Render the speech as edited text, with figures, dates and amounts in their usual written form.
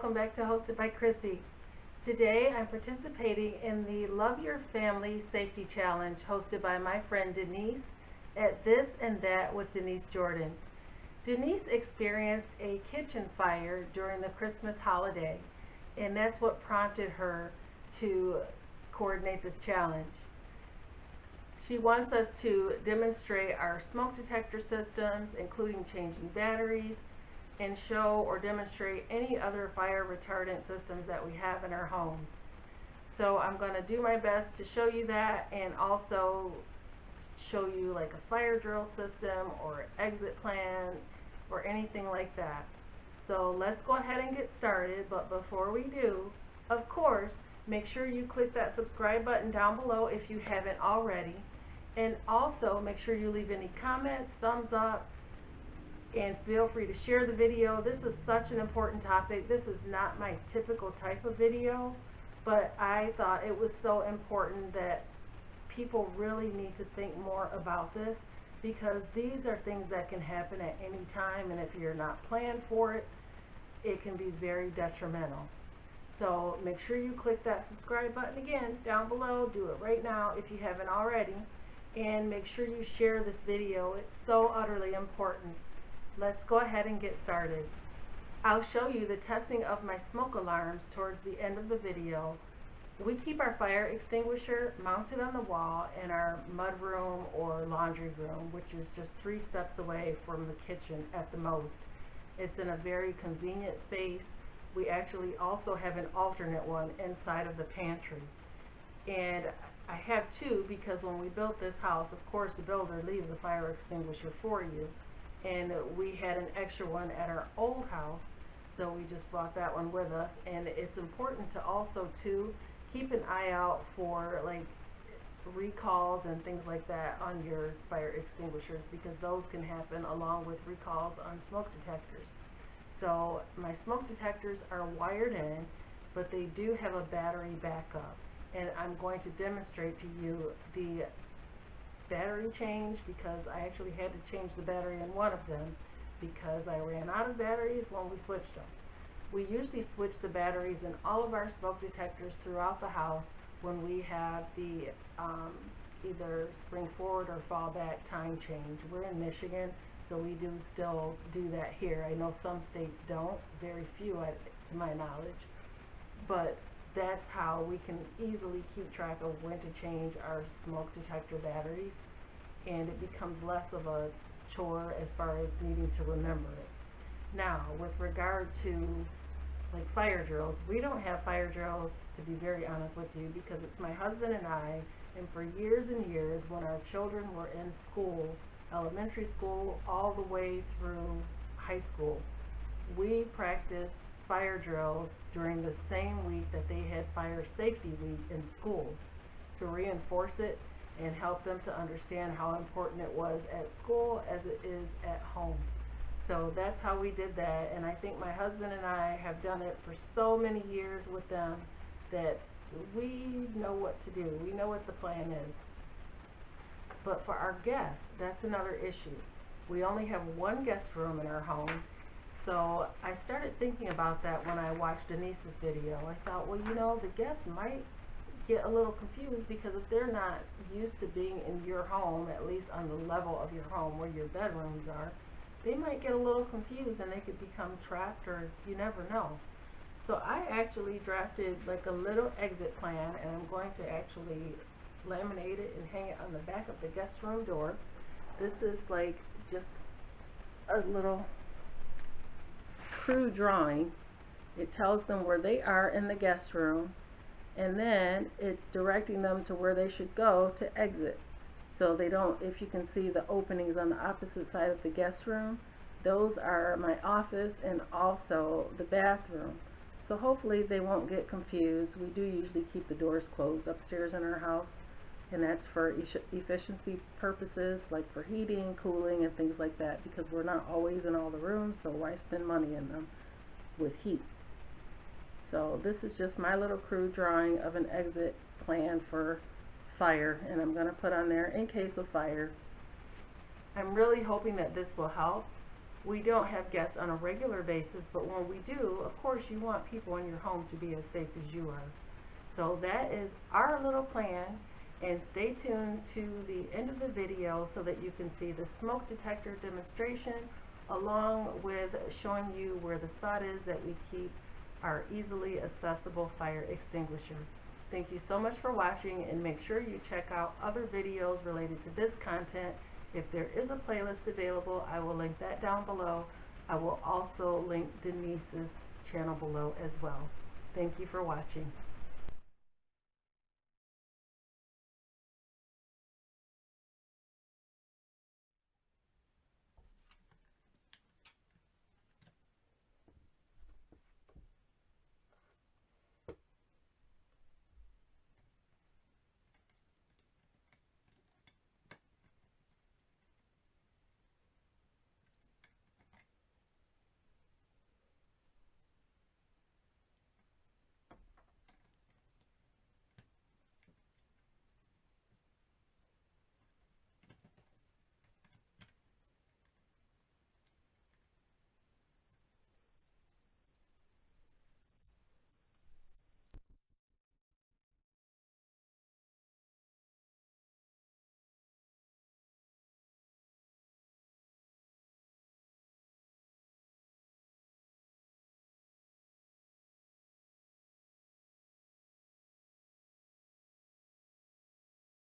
welcome back to Hosted by Krissy. Today I'm participating in the Love Your Family Safety Challenge hosted by my friend Denise at This and That with Denise Jordan. Denise experienced a kitchen fire during the Christmas holiday, and that's what prompted her to coordinate this challenge. She wants us to demonstrate our smoke detector systems, including changing batteries, and show or demonstrate any other fire retardant systems that we have in our homes. So I'm going to do my best to show you that, and also show you like a fire drill system or exit plan or anything like that. So let's go ahead and get started, but before we do, of course, make sure you click that subscribe button down below if you haven't already, and also make sure you leave any comments, thumbs up, and feel free to share the video. This is such an important topic. This is not my typical type of video, but I thought it was so important that people really need to think more about this, because these are things that can happen at any time, and if you're not planned for it, it can be very detrimental. So make sure you click that subscribe button again down below. Do it right now if you haven't already, and make sure you share this video. It's so utterly important. Let's go ahead and get started. I'll show you the testing of my smoke alarms towards the end of the video. We keep our fire extinguisher mounted on the wall in our mudroom or laundry room, which is just 3 steps away from the kitchen at the most. It's in a very convenient space. We actually also have an alternate one inside of the pantry. And I have 2 because when we built this house, of course, the builder leaves a fire extinguisher for you. And we had an extra one at our old house, so we just brought that one with us. And it's important to also keep an eye out for like recalls and things like that on your fire extinguishers, because those can happen along with recalls on smoke detectors. So my smoke detectors are wired in, but they do have a battery backup, and I'm going to demonstrate to you the battery change, because I actually had to change the battery in one of them because I ran out of batteries when we switched them. We usually switch the batteries in all of our smoke detectors throughout the house when we have the either spring forward or fall back time change. We're in Michigan, so we do still do that here. I know some states don't, very few to my knowledge, but that's how we can easily keep track of when to change our smoke detector batteries, and it becomes less of a chore as far as needing to remember it. Now, with regard to like fire drills, we don't have fire drills, to be very honest with you, because it's my husband and I, and for years and years when our children were in school, elementary school all the way through high school, we practiced fire drills during the same week that they had fire safety week in school, to reinforce it and help them to understand how important it was at school as it is at home. So that's how we did that, and I think my husband and I have done it for so many years with them that we know what to do. We know what the plan is. But for our guests, that's another issue. We only have one guest room in our home. So I started thinking about that when I watched Denise's video. I thought, well, you know, the guests might get a little confused, because if they're not used to being in your home, at least on the level of your home where your bedrooms are, they might get a little confused and they could become trapped, or you never know. So I actually drafted like a little exit plan, and I'm going to actually laminate it and hang it on the back of the guest room door. This is like just a little crew drawing. It tells them where they are in the guest room, and then it's directing them to where they should go to exit. So they don't, if you can see the openings on the opposite side of the guest room, those are my office and also the bathroom. So hopefully they won't get confused. We do usually keep the doors closed upstairs in our house, and that's for efficiency purposes, like for heating, cooling, and things like that, because we're not always in all the rooms, so why spend money in them with heat? So this is just my little crew drawing of an exit plan for fire, and I'm going to put on there in case of fire. I'm really hoping that this will help. We don't have guests on a regular basis, but when we do, of course, you want people in your home to be as safe as you are. So that is our little plan, and stay tuned to the end of the video so that you can see the smoke detector demonstration along with showing you where the spot is that we keep our easily accessible fire extinguisher. Thank you so much for watching, and make sure you check out other videos related to this content. If there is a playlist available, I will link that down below. I will also link Denise's channel below as well. Thank you for watching.